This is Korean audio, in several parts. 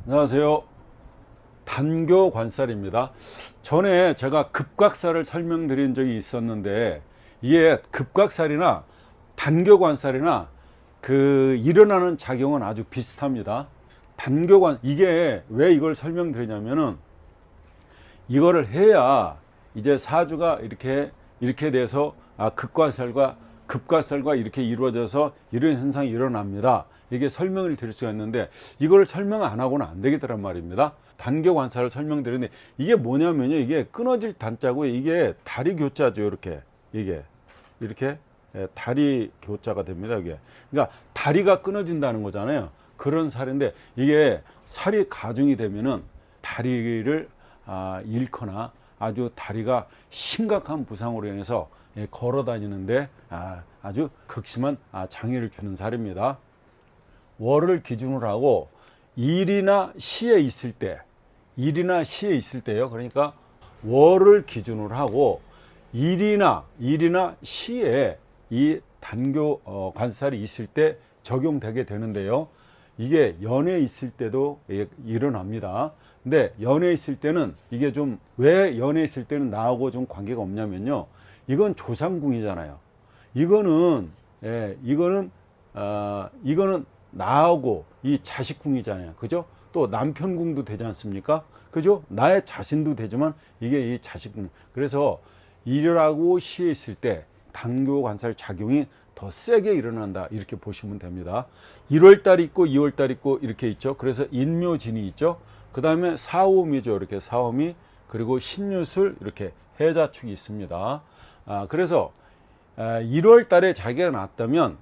안녕하세요. 단교관살입니다. 전에 제가 급각살을 설명드린 적이 있었는데 이게 급각살이나 단교관살이나 일어나는 작용은 아주 비슷합니다. 이게 왜 이걸 설명드리냐면은 이거를 해야 이제 사주가 이렇게 돼서 급각살과 이렇게 이루어져서 이런 현상이 일어납니다. 이게 설명을 드릴 수가 있는데 이걸 설명 안 하고는 안 되겠더란 말입니다. 단교 관사를 설명드리는데 이게 뭐냐면요, 이게 끊어질 단자고 이게 다리 교자죠. 이렇게 다리 교자가 됩니다. 이게 그러니까 다리가 끊어진다는 거잖아요. 그런 살인데 이게 살이 가중이 되면은 다리를 잃거나 아주 다리가 심각한 부상으로 인해서 걸어 다니는데 아주 극심한 장애를 주는 살입니다. 월을 기준으로 하고 일이나 시에 있을 때요. 그러니까 월을 기준으로 하고 일이나 시에 이 단교 관살이 있을 때 적용되게 되는데요. 이게 연에 있을 때도 일어납니다. 근데 연에 있을 때는 이게 좀 왜 연에 있을 때는 나하고 좀 관계가 없냐면요. 이건 조상궁이잖아요. 이거는 나하고 이 자식궁이잖아요. 그죠? 또 남편궁도 되지 않습니까? 그죠? 나의 자신도 되지만 이게 이 자식궁. 그래서 일하고 시에 있을 때 단교관살 작용이 더 세게 일어난다. 이렇게 보시면 됩니다. 1월달 있고 2월달 있고 이렇게 있죠. 그래서 인묘진이 있죠. 그 다음에 사오미죠. 이렇게 사오미, 그리고 신유술, 이렇게 해자축이 있습니다. 그래서 1월 달에 자기가 났다면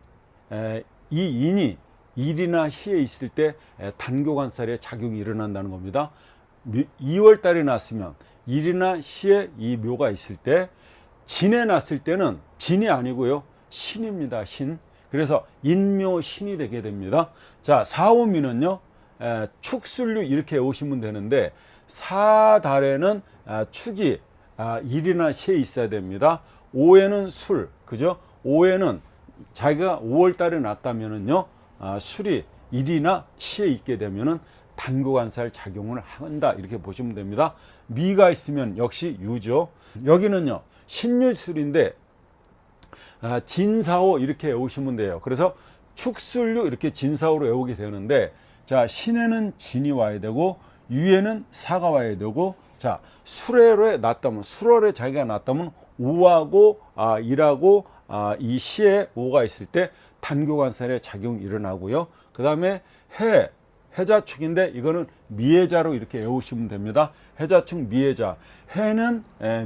이 인이 일이나 시에 있을 때 단교관살의 작용이 일어난다는 겁니다. 2월 달에 났으면 일이나 시에 이 묘가 있을 때, 진에 났을 때는 진이 아니고요, 신입니다. 신. 그래서 인묘신이 되게 됩니다. 자, 사오미는요, 축술류 이렇게 오시면 되는데 사달에는 축이 일이나 시에 있어야 됩니다. 오에는 술, 그죠? 오에는 자기가 5월 달에 났다면은요, 술이 일이나 시에 있게 되면은 단교관살 작용을 한다. 이렇게 보시면 됩니다. 미가 있으면 역시 유죠. 여기는요, 신유술인데 진사오 이렇게 외우시면 돼요. 그래서 축술류 이렇게 진사오로 외우게 되는데, 자, 신에는 진이 와야 되고 유에는 사가 와야 되고, 자, 수월에 났다면, 수월에 자기가 났다면 우하고 일하고 이 시에 오가 있을 때 단교관살의 작용이 일어나고요. 그 다음에 해자축인데 이거는 미해자로 이렇게 외우시면 됩니다. 해자축 미해자. 해는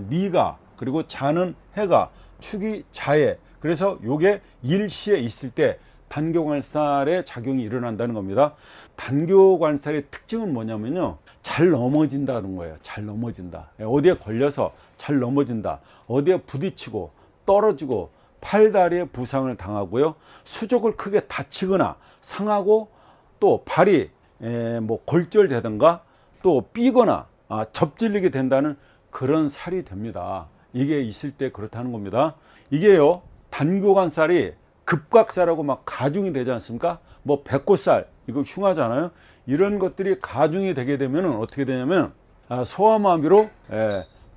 미가, 그리고 자는 해가, 축이 자에. 그래서 요게 일시에 있을 때 단교관살의 작용이 일어난다는 겁니다. 단교관살의 특징은 뭐냐면요, 잘 넘어진다는 거예요. 잘 넘어진다. 어디에 걸려서 잘 넘어진다. 어디에 부딪히고 떨어지고 팔다리에 부상을 당하고요, 수족을 크게 다치거나 상하고, 또 발이 골절되든가 또 삐거나 접질리게 된다는 그런 살이 됩니다. 이게 있을 때 그렇다는 겁니다. 이게요, 단교관살이 급각살하고 막 가중이 되지 않습니까? 뭐 배꼽살, 이거 흉하잖아요. 이런 것들이 가중이 되게 되면 어떻게 되냐면 소아마비로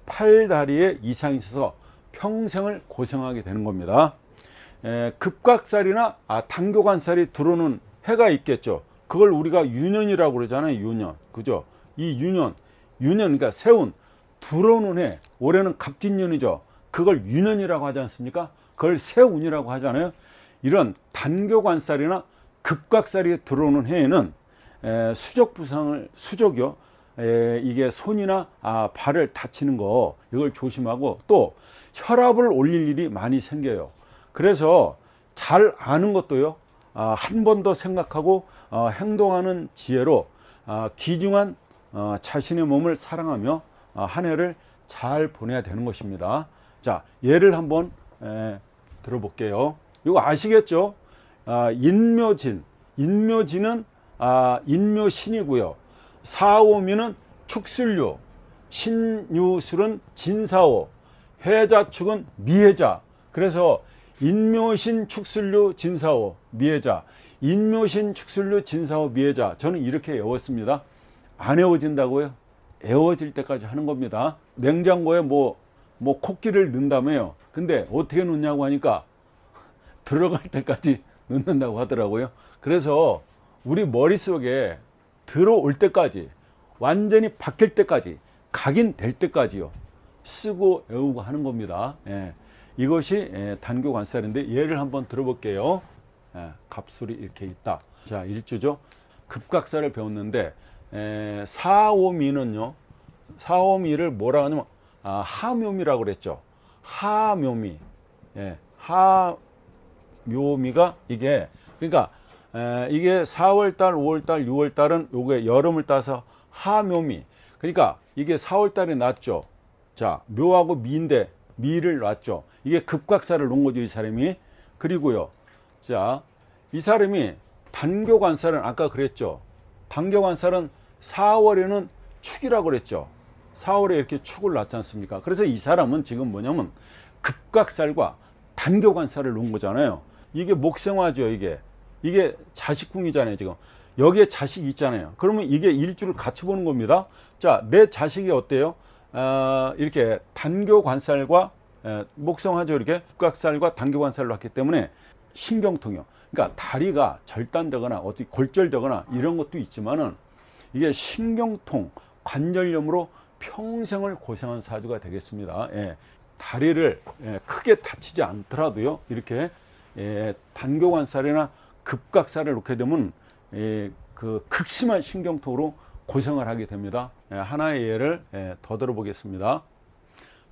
팔다리에 이상이 있어서 평생을 고생하게 되는 겁니다. 급각살이나 단교관살이 들어오는 해가 있겠죠. 그걸 우리가 유년이라고 그러잖아요. 유년. 그죠? 이 유년, 그러니까 세운 들어오는 해. 올해는 갑진년이죠. 그걸 유년이라고 하지 않습니까? 그걸 세운이라고 하잖아요. 이런 단교관살이나 급각살이 들어오는 해에는 수족이요. 이게 손이나 발을 다치는 거, 이걸 조심하고, 또 혈압을 올릴 일이 많이 생겨요. 그래서 잘 아는 것도요, 한 번 더 생각하고 행동하는 지혜로 귀중한 자신의 몸을 사랑하며 한 해를 잘 보내야 되는 것입니다. 자, 예를 한번 들어볼게요. 이거 아시겠죠? 인묘진은 인묘신이고요. 사오미는 축술류, 신유술은 진사오, 해자축은 미해자. 그래서 인묘신, 축술류, 진사오, 미해자. 인묘신, 축술류, 진사오, 미해자. 저는 이렇게 외웠습니다. 안 에워진다고요? 에워질 때까지 하는 겁니다. 냉장고에 뭐 코끼리를 넣는다며요. 근데 어떻게 넣냐고 하니까 들어갈 때까지 넣는다고 하더라고요. 그래서 우리 머릿속에 들어올 때까지, 완전히 바뀔 때까지, 각인될 때까지요, 쓰고 외우고 하는 겁니다. 예. 이것이 단교 관살인데, 예를 한번 들어볼게요. 갑술이 이렇게 있다. 자, 일주죠. 급각살을 배웠는데, 사오미는요, 사오미를 뭐라 하냐면 하묘미라고 그랬죠. 하묘미. 하묘미가 이게, 그러니까 이게 4월달, 5월달, 6월달은 요게 여름을 따서 하묘미. 그러니까 이게 4월달에 났죠. 자, 묘하고 미인데 미를 놨죠. 이게 급각살을 놓은 거죠, 이 사람이. 그리고요, 자, 이 사람이 단교관살은 아까 그랬죠. 단교관살은 4월에는 축이라고 그랬죠. 4월에 이렇게 축을 놨지 않습니까? 그래서 이 사람은 지금 뭐냐면 급각살과 단교관살을 놓은 거잖아요. 이게 목생화죠. 이게 자식궁이잖아요. 지금 여기에 자식이 있잖아요. 그러면 이게 일주를 같이 보는 겁니다. 자, 내 자식이 어때요? 이렇게 단교관살과 목성화죠. 이렇게 급각살과 단교관살을 놨기 때문에 신경통이요. 그러니까 다리가 절단되거나 어떻게 골절되거나 이런 것도 있지만은 이게 신경통, 관절염으로 평생을 고생한 사주가 되겠습니다. 다리를 크게 다치지 않더라도요, 이렇게 단교관살이나 급각살을 놓게 되면 그 극심한 신경통으로 고생을 하게 됩니다. 하나의 예를 더 들어보겠습니다.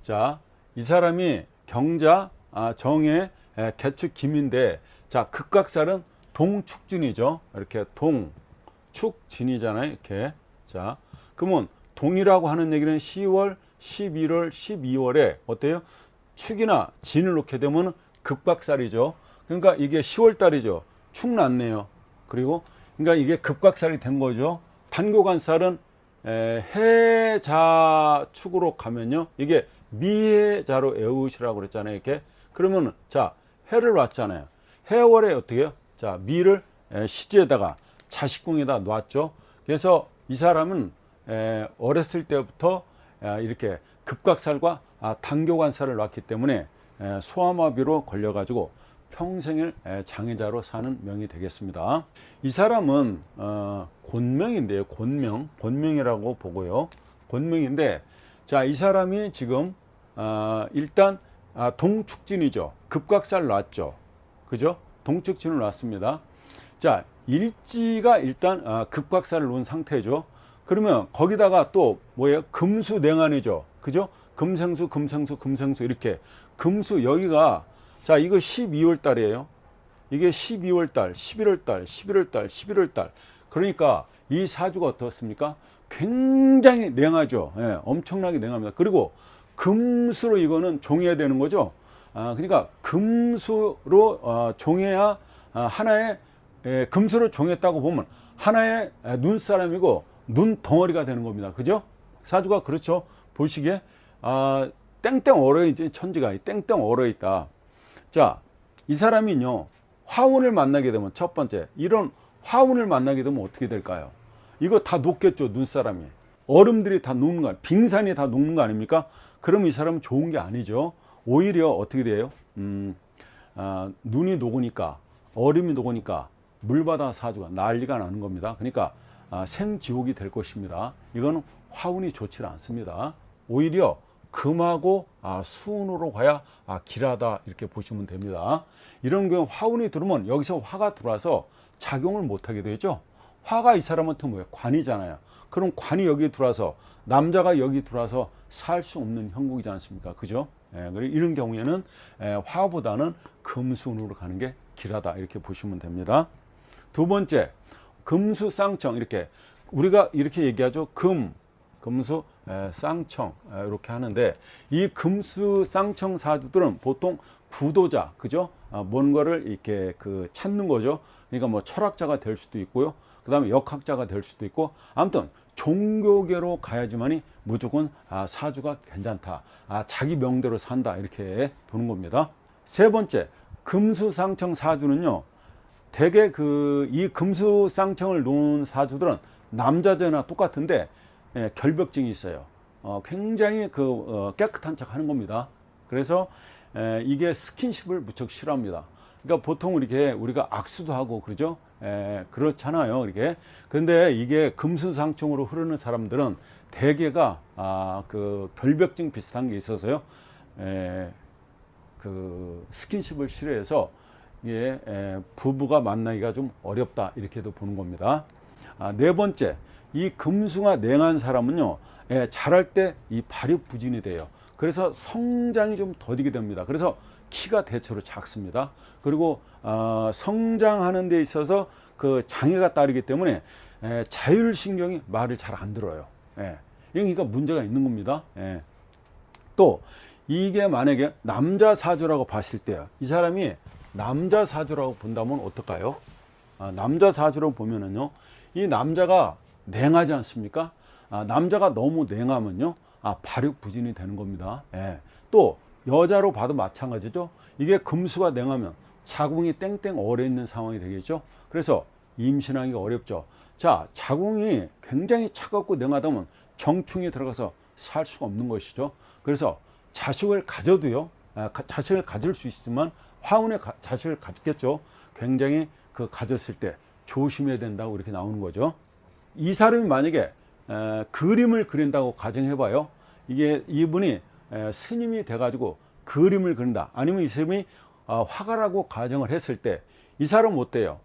자, 이 사람이 경자, 정해, 개축, 김인데, 자, 급각살은 동축진이죠. 이렇게 동축진이잖아요. 이렇게. 자, 그러면 동이라고 하는 얘기는 10월, 11월, 12월에 어때요? 축이나 진을 놓게 되면 급각살이죠. 그러니까 이게 10월 달이죠. 축 났네요. 그리고 그러니까 이게 급각살이 된 거죠. 단교관살은 해자축으로 가면요, 이게 미해자로 외우시라고 그랬잖아요. 이렇게. 그러면 자, 해를 놨잖아요. 해월에 어떻게 해요? 자, 미를 시지에다가 자식궁에다 놨죠. 그래서 이 사람은 어렸을 때부터 이렇게 급각살과 단교관살을 놨기 때문에 소아마비로 걸려가지고 평생을 장애자로 사는 명이 되겠습니다. 이 사람은 곤명인데요. 곤명이라고 보고요. 곤명인데, 자, 이 사람이 지금 일단 동축진이죠. 급각살 놨죠. 그죠? 동축진을 놨습니다. 자, 일지가 일단 급각살을 놓은 상태죠. 그러면 거기다가 또 뭐예요? 금수냉안이죠. 그죠? 금생수, 금생수, 금생수, 이렇게. 금수, 여기가, 자, 이거 12월 달이에요. 이게 12월 달, 11월 달, 11월 달, 11월 달. 그러니까 이 사주가 어떻습니까? 굉장히 냉하죠. 엄청나게 냉합니다. 그리고 금수로 이거는 종해야 되는 거죠. 그러니까 금수로 종해야 하나의, 금수로 종했다고 보면 하나의 눈사람이고 눈 덩어리가 되는 겁니다. 그죠? 사주가 그렇죠. 보시기에 땡땡 얼어있지, 천지가 땡땡 얼어있다. 자, 이 사람이요, 화운을 만나게 되면, 첫 번째, 이런 화운을 만나게 되면 어떻게 될까요? 이거 다 녹겠죠. 눈사람이. 얼음들이 다 녹는 거, 빙산이 다 녹는 거 아닙니까? 그럼 이 사람은 좋은 게 아니죠. 오히려 어떻게 돼요? 눈이 녹으니까, 얼음이 녹으니까 물바다 사주가 난리가 나는 겁니다. 그러니까 생지옥이 될 것입니다. 이거는 화운이 좋지 않습니다. 오히려 금하고 수운으로 가야 길하다, 이렇게 보시면 됩니다. 이런 경우 화운이 들어오면 여기서 화가 들어와서 작용을 못하게 되죠. 화가 이 사람한테 뭐예요? 관이잖아요. 그럼 관이 여기 들어와서, 남자가 여기 들어와서 살 수 없는 형국이지 않습니까? 그죠? 이런 경우에는 화보다는 금수운으로 가는 게 길하다, 이렇게 보시면 됩니다. 두 번째, 금수쌍청, 이렇게 우리가 이렇게 얘기하죠. 금수 쌍청, 이렇게 하는데, 이 금수 쌍청 사주들은 보통 구도자, 그죠? 뭔가를 이렇게 찾는 거죠. 그러니까 뭐 철학자가 될 수도 있고요. 그 다음에 역학자가 될 수도 있고, 아무튼 종교계로 가야지만이 무조건 사주가 괜찮다, 자기 명대로 산다, 이렇게 보는 겁니다. 세 번째, 금수상청 사주는요, 대개 이 금수쌍청을 놓은 사주들은 남자제나 똑같은데 결벽증이 있어요. 굉장히 깨끗한 척 하는 겁니다. 그래서 이게 스킨십을 무척 싫어합니다. 그러니까 보통 이렇게 우리가 악수도 하고 그러죠. 그렇잖아요. 이렇게. 근데 이게 금수상청으로 흐르는 사람들은 대개가 결벽증 비슷한 게 있어서요. 스킨십을 싫어해서 이게 부부가 만나기가 좀 어렵다 이렇게도 보는 겁니다. 네 번째, 이 금수가 냉한 사람은요, 자랄 때 이 발육부진이 돼요. 그래서 성장이 좀 더디게 됩니다. 그래서 키가 대체로 작습니다. 그리고 성장하는 데 있어서 그 장애가 따르기 때문에 자율신경이 말을 잘 안 들어요. 그러니까 문제가 있는 겁니다. 또 이게 만약에 남자 사주라고 봤을 때요, 이 사람이 남자 사주라고 본다면 어떨까요? 남자 사주로 보면은요, 이 남자가 냉하지 않습니까? 남자가 너무 냉하면요, 발육부진이 되는 겁니다. 또 여자로 봐도 마찬가지죠. 이게 금수가 냉하면 자궁이 땡땡 얼어 있는 상황이 되겠죠. 그래서 임신하기가 어렵죠. 자, 자궁이 굉장히 차갑고 냉하다면 정충이 들어가서 살 수가 없는 것이죠. 그래서 자식을 가져도요, 자식을 가질 수 있지만 화운의 자식을 갖겠죠. 굉장히 가졌을 때 조심해야 된다고 이렇게 나오는 거죠. 이 사람이 만약에 그림을 그린다고 가정해봐요. 이게 이분이 스님이 돼가지고 그림을 그린다. 아니면 이 사람이 화가라고 가정을 했을 때 이 사람은 어때요?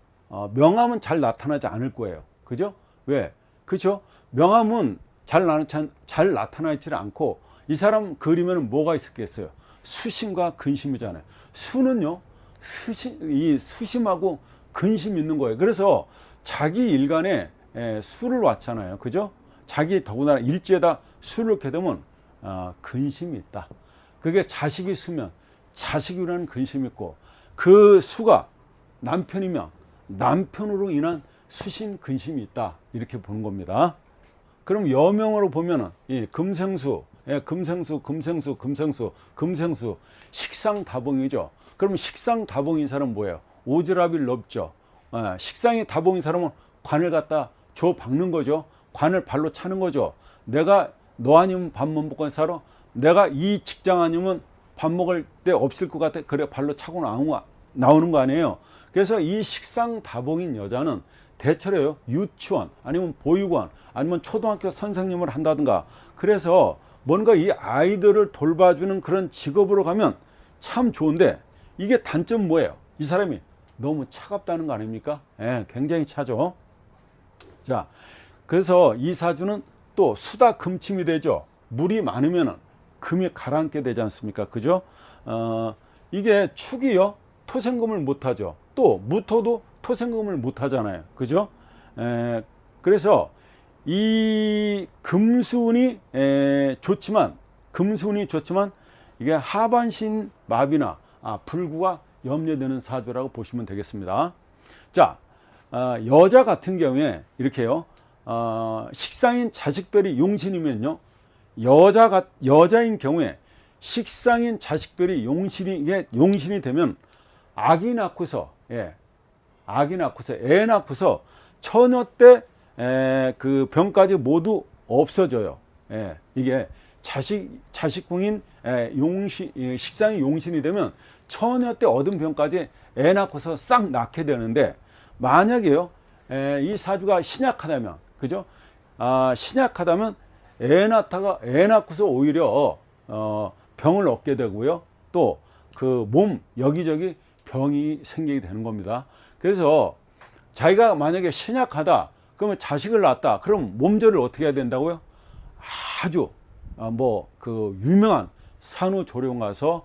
명함은 잘 나타나지 않을 거예요. 그죠? 왜? 그죠? 명함은 잘 나타나 있지 않고 이 사람 그리면 뭐가 있었겠어요? 수심과 근심이잖아요. 수는요, 이 수심하고 근심이 있는 거예요. 그래서 자기 일간에 수를 왔잖아요. 그죠? 자기 더구나 일지에다 수를 넣게 되면 근심이 있다. 그게 자식이 수면 자식이라는 근심이 있고, 그 수가 남편이면 남편으로 인한 수심 근심이 있다. 이렇게 보는 겁니다. 그럼 여명으로 보면은 이 금생수, 금생수, 식상다봉이죠. 그러면 식상다봉인 사람은 뭐예요? 오지랖이 넓죠. 식상이 다봉인 사람은 관을 갖다 줘 박는 거죠. 관을 발로 차는 거죠. 내가 너 아니면 밥 못 먹고 살아. 내가 이 직장 아니면 밥 먹을 때 없을 것 같아. 그래 발로 차고 나오는 거 아니에요. 그래서 이 식상다봉인 여자는 대체로요, 유치원 아니면 보육원 아니면 초등학교 선생님을 한다든가, 그래서 뭔가 이 아이들을 돌봐주는 그런 직업으로 가면 참 좋은데, 이게 단점 뭐예요? 이 사람이 너무 차갑다는 거 아닙니까? 굉장히 차죠. 자, 그래서 이 사주는 또 수다 금침이 되죠. 물이 많으면 금이 가라앉게 되지 않습니까? 그죠? 이게 축이요, 토생금을 못하죠. 또 무토도 토생금을 못하잖아요. 그죠? 그래서 이 금수운이 좋지만 이게 하반신 마비나 불구가 염려되는 사주라고 보시면 되겠습니다. 자, 여자 같은 경우에 이렇게요, 식상인 자식별이 용신이면요, 여자인 경우에 식상인 자식별이 용신이 되면 아기 낳고서 애 낳고서 처녀 때 그 병까지 모두 없어져요. 이게 자식궁인 식상이 용신이 되면 처녀 때 얻은 병까지 애 낳고서 싹 낳게 되는데, 만약에요, 이 사주가 신약하다면, 그죠? 신약하다면 애 낳고서 오히려 병을 얻게 되고요. 또 그 몸 여기저기 병이 생기게 되는 겁니다. 그래서 자기가 만약에 신약하다 그러면 자식을 낳았다 그럼 몸조리를 어떻게 해야 된다고요? 아주 유명한 산후조리원 가서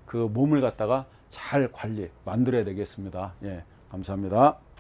그 몸을 갖다가 잘 만들어야 되겠습니다. 감사합니다.